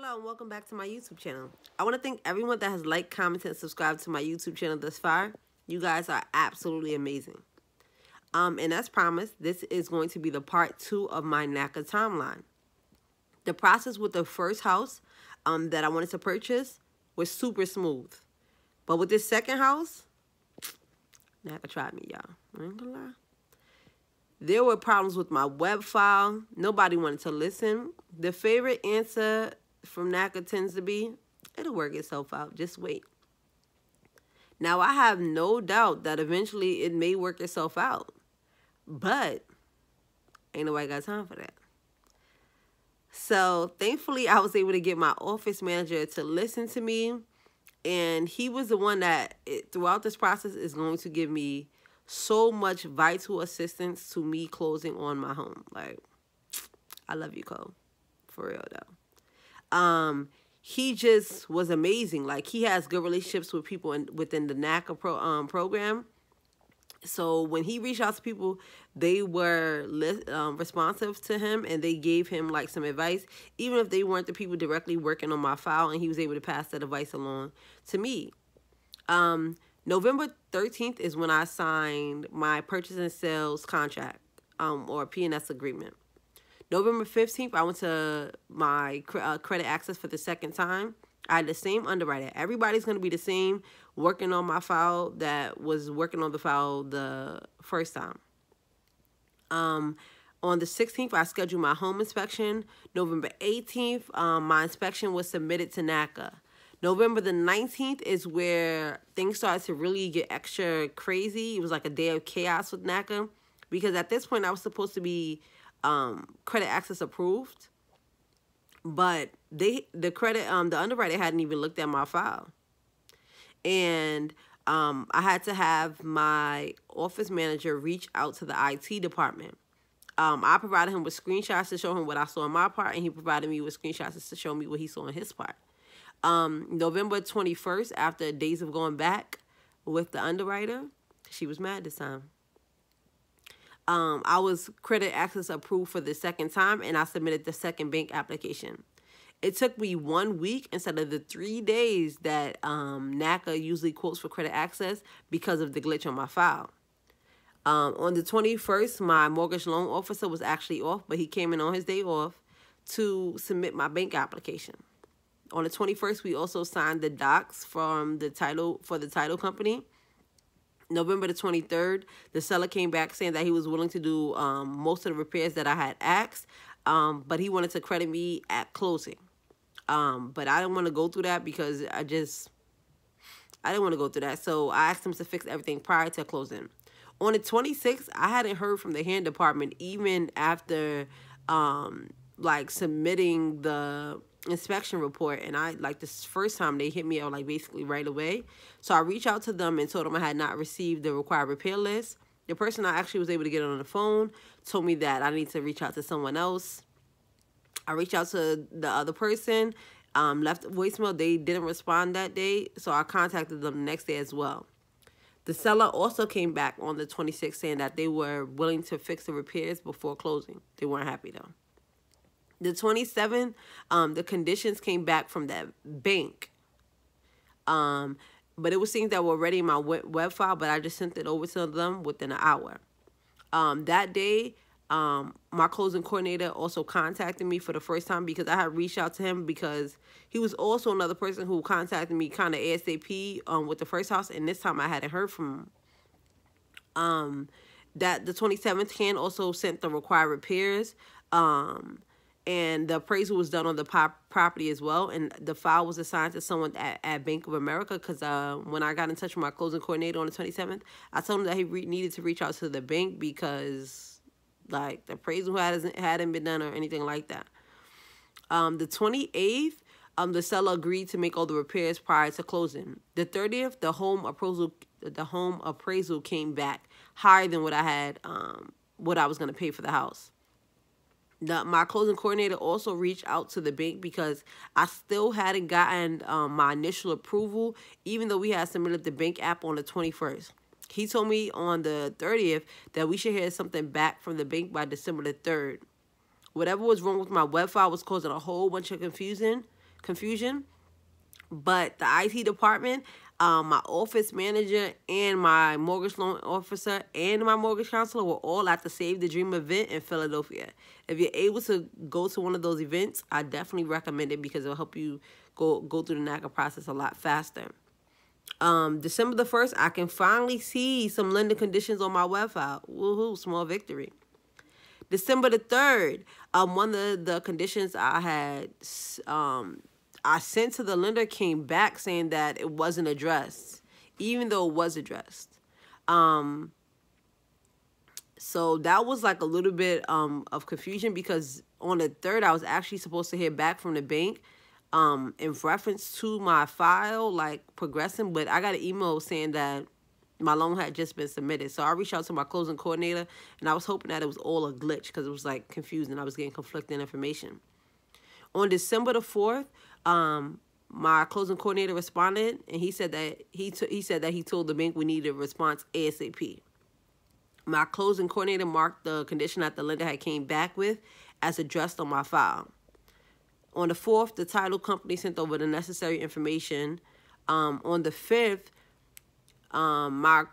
Hello and welcome back to my YouTube channel. I want to thank everyone that has liked, commented, and subscribed to my YouTube channel thus far. You guys are absolutely amazing. And as promised, this is going to be the part 2 of my NACA timeline. The process with the first house that I wanted to purchase was super smooth. But with this second house, NACA tried me, y'all. I ain't gonna lie. There were problems with my web file. Nobody wanted to listen. The favorite answer from NACA tends to be, it'll work itself out. Just wait. Now, I have no doubt that eventually it may work itself out. But ain't nobody got time for that. So, thankfully, I was able to get my office manager to listen to me. And he was the one that, throughout this process, is going to give me so much vital assistance to me closing on my home. Like, I love you, Cole. For real, though. He just was amazing. Like, he has good relationships with people within the NACA program. So when he reached out to people, they were responsive to him, and they gave him like some advice, even if they weren't the people directly working on my file, and he was able to pass that advice along to me. November 13th is when I signed my purchase and sales contract, or P&S agreement. November 15th, I went to my credit access for the second time. I had the same underwriter. Everybody's going to be the same working on my file that was working on the file the first time. On the 16th, I scheduled my home inspection. November 18th, my inspection was submitted to NACA. November the 19th is where things started to really get extra crazy. It was like a day of chaos with NACA, because at this point, I was supposed to be credit access approved, but the underwriter hadn't even looked at my file. And I had to have my office manager reach out to the IT department. I provided him with screenshots to show him what I saw in my part, and he provided me with screenshots to show me what he saw in his part. November 21st, after days of going back with the underwriter, she was mad this time. I was credit access approved for the second time, and I submitted the second bank application. It took me 1 week instead of the 3 days that NACA usually quotes for credit access because of the glitch on my file. On the 21st, my mortgage loan officer was actually off, but he came in on his day off to submit my bank application. On the 21st, we also signed the docs for the title company. November the 23rd, the seller came back saying that he was willing to do most of the repairs that I had asked, but he wanted to credit me at closing. But I didn't want to go through that because I didn't want to go through that. So I asked him to fix everything prior to closing. On the 26th, I hadn't heard from the hand department even after like submitting the inspection report, and this first time they hit me out like basically right away. So I reached out to them and told them I had not received the required repair list. The person I actually was able to get on the phone told me that I need to reach out to someone else. I reached out to the other person, left a voicemail. They didn't respond that day, so I contacted them the next day as well. The seller also came back on the 26th saying that they were willing to fix the repairs before closing. They weren't happy though. The 27th, the conditions came back from that bank. But it was things that were already in my web file, but I just sent it over to them within an hour. That day, my closing coordinator also contacted me for the first time because I had reached out to him because he was also another person who contacted me kind of ASAP with the first house, and this time I hadn't heard from him. That the 27th can also sent the required repairs. And the appraisal was done on the property as well. And the file was assigned to someone at Bank of America because when I got in touch with my closing coordinator on the 27th, I told him that he needed to reach out to the bank because, like, the appraisal hadn't been done or anything like that. The 28th, the seller agreed to make all the repairs prior to closing. The 30th, the home appraisal came back higher than what I had, what I was going to pay for the house. My closing coordinator also reached out to the bank because I still hadn't gotten my initial approval, even though we had submitted the bank app on the 21st. He told me on the 30th that we should hear something back from the bank by December the 3rd. Whatever was wrong with my web file was causing a whole bunch of confusion confusion. But the IT department, my office manager, and my mortgage loan officer, and my mortgage counselor were all at the Save the Dream event in Philadelphia. If you're able to go to one of those events, I definitely recommend it because it'll help you go through the NACA process a lot faster. December the 1st, I can finally see some lender conditions on my web file. Woohoo, small victory. December the 3rd, one of the conditions I had I sent to the lender came back saying that it wasn't addressed, even though it was addressed. So that was like a little bit of confusion because on the 3rd, I was actually supposed to hear back from the bank in reference to my file, like progressing, but I got an email saying that my loan had just been submitted. So I reached out to my closing coordinator, and I was hoping that it was all a glitch because it was like confusing. I was getting conflicting information. On December the 4th, my closing coordinator responded, and he said that he told the bank we needed a response ASAP. My closing coordinator marked the condition that the lender had came back with as addressed on my file. On the 4th, the title company sent over the necessary information. On the 5th, my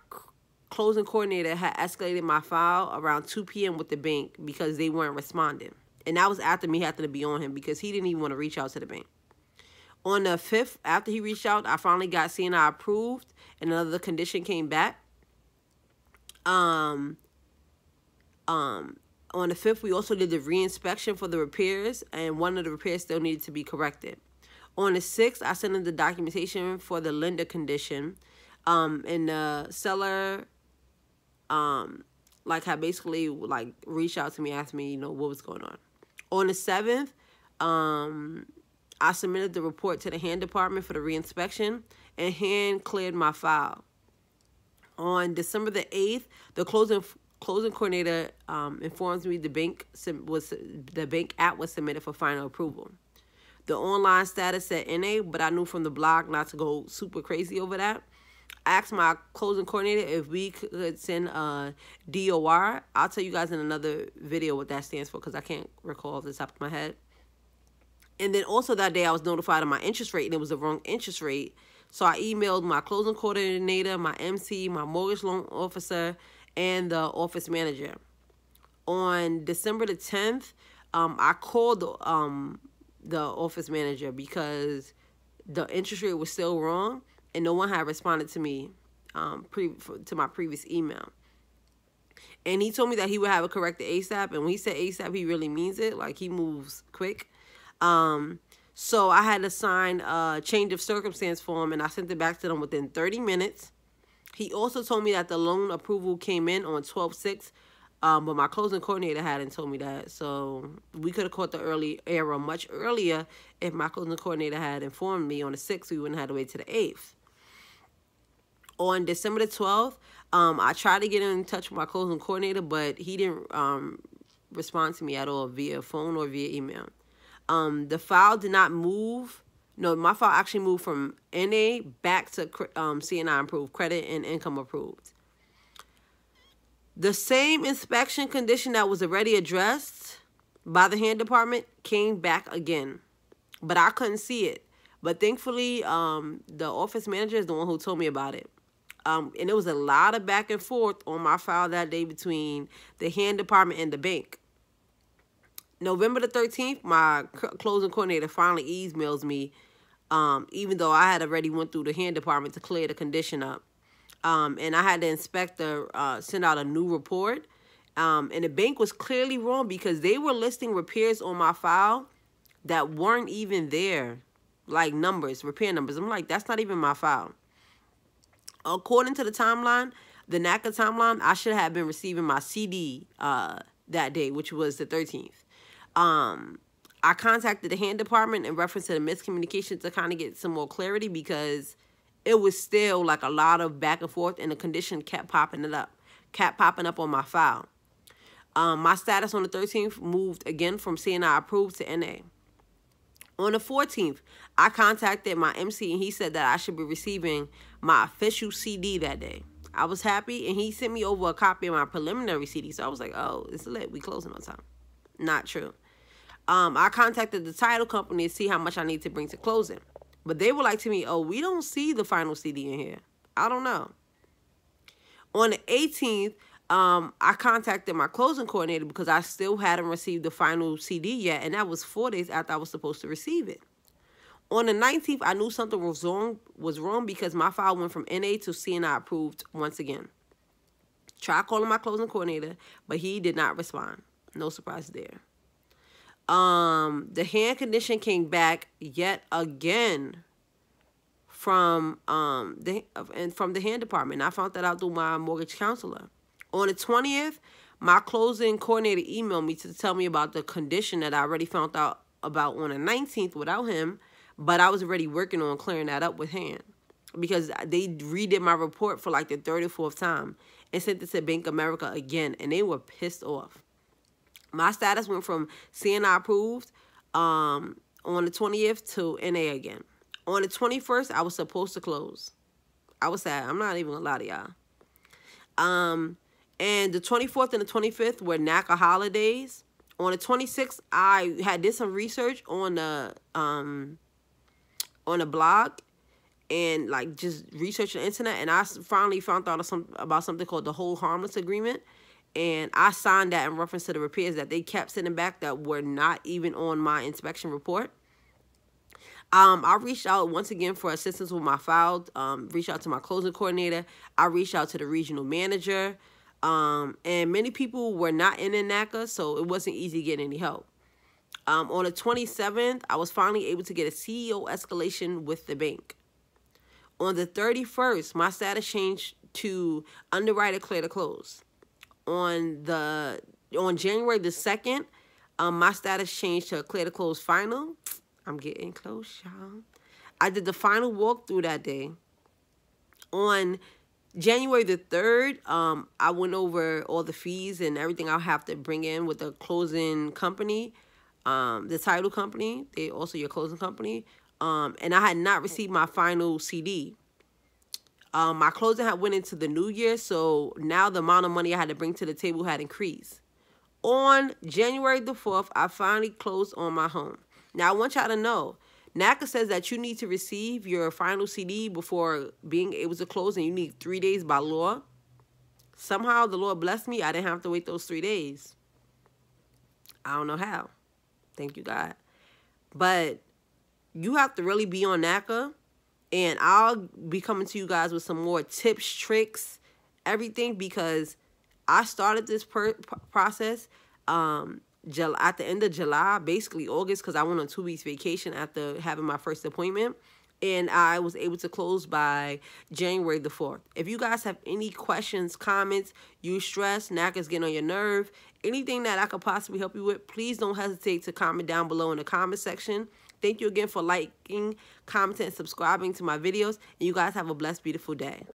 closing coordinator had escalated my file around 2 p.m. with the bank because they weren't responding. And that was after me having to be on him because he didn't even want to reach out to the bank. On the 5th, after he reached out, I finally got CNI approved and another condition came back. On the 5th, we also did the reinspection for the repairs, and one of the repairs still needed to be corrected. On the 6th, I sent in the documentation for the lender condition, and the seller, like, had basically, like, reached out to me, asked me, you know, what was going on. On the 7th, I submitted the report to the hand department for the reinspection, and hand cleared my file. On December the 8th, the closing coordinator informs me the bank app was submitted for final approval. The online status said NA, but I knew from the blog not to go super crazy over that. I asked my closing coordinator if we could send a DOR. I'll tell you guys in another video what that stands for because I can't recall off the top of my head. And then also that day I was notified of my interest rate and it was the wrong interest rate. So I emailed my closing coordinator, my MC, my mortgage loan officer, and the office manager. On December the 10th, I called the office manager because the interest rate was still wrong and no one had responded to me to my previous email. And he told me that he would have it corrected ASAP. And when he said ASAP, he really means it. Like, he moves quick. So I had to sign a change of circumstance form, and I sent it back to them within 30 minutes. He also told me that the loan approval came in on 12/6, but my closing coordinator hadn't told me that. So we could have caught the early error much earlier if my closing coordinator had informed me on the 6th. We wouldn't have to wait to the 8th. On December the 12th, I tried to get in touch with my closing coordinator, but he didn't respond to me at all via phone or via email. The file did not move. No, my file actually moved from NA back to CNI approved, credit and income approved. The same inspection condition that was already addressed by the hand department came back again, but I couldn't see it. But thankfully, the office manager is the one who told me about it. And it was a lot of back and forth on my file that day between the hand department and the bank. November the 13th, my closing coordinator finally emails me, even though I had already went through the hand department to clear the condition up. And I had the inspector send out a new report. And the bank was clearly wrong because they were listing repairs on my file that weren't even there, like numbers, repair numbers. I'm like, that's not even my file. According to the timeline, the NACA timeline, I should have been receiving my CD that day, which was the 13th. I contacted the hand department in reference to the miscommunication to kind of get some more clarity because it was still like a lot of back and forth and the condition kept popping up on my file. My status on the 13th moved again from CNI approved to NA. On the 14th, I contacted my MC and he said that I should be receiving my official CD that day. I was happy and he sent me over a copy of my preliminary CD. So I was like, oh, it's lit. We closing on time. Not true. I contacted the title company to see how much I need to bring to closing. But they were like to me, oh, we don't see the final CD in here. I don't know. On the 18th, I contacted my closing coordinator because I still hadn't received the final CD yet, and that was 4 days after I was supposed to receive it. On the 19th, I knew something was wrong because my file went from NA to CNI approved once again. Tried calling my closing coordinator, but he did not respond. No surprise there. The hand condition came back yet again from the hand department. I found that out through my mortgage counselor. On the 20th, my closing coordinator emailed me to tell me about the condition that I already found out about on the 19th without him, but I was already working on clearing that up with hand because they redid my report for like the 3rd or 4th time and sent it to Bank of America again, and they were pissed off. My status went from CNI approved on the 20th to NA again. On the 21st, I was supposed to close. I was sad. I'm not even gonna lie to y'all. And the 24th and the 25th were NACA holidays. On the 26th, I did some research on the blog and like just researching the internet, and I finally found out about something called the Hold Harmless Agreement. And I signed that in reference to the repairs that they kept sending back that were not even on my inspection report. I reached out once again for assistance with my file. Reached out to my closing coordinator. I reached out to the regional manager. And many people were not in NACA, so it wasn't easy getting any help. On the 27th, I was finally able to get a CEO escalation with the bank. On the 31st, my status changed to underwriter clear to close. On January the 2nd, my status changed to a clear to close final. I'm getting close, y'all. I did the final walkthrough that day. On January the 3rd, I went over all the fees and everything I'll have to bring in with the closing company, the title company. They also your closing company. And I had not received my final CD. My closing had went into the new year, so now the amount of money I had to bring to the table had increased. On January the 4th, I finally closed on my home. Now, I want y'all to know, NACA says that you need to receive your final CD before being able to close, and you need 3 days by law. Somehow, the Lord blessed me. I didn't have to wait those 3 days. I don't know how. Thank you, God. But you have to really be on NACA. And I'll be coming to you guys with some more tips, tricks, everything, because I started this process at the end of July, basically August, because I went on 2 weeks vacation after having my first appointment. And I was able to close by January the 4th. If you guys have any questions, comments, you stress, NACA's getting on your nerve, anything that I could possibly help you with, please don't hesitate to comment down below in the comment section. Thank you again for liking, commenting, and subscribing to my videos. And you guys have a blessed, beautiful day.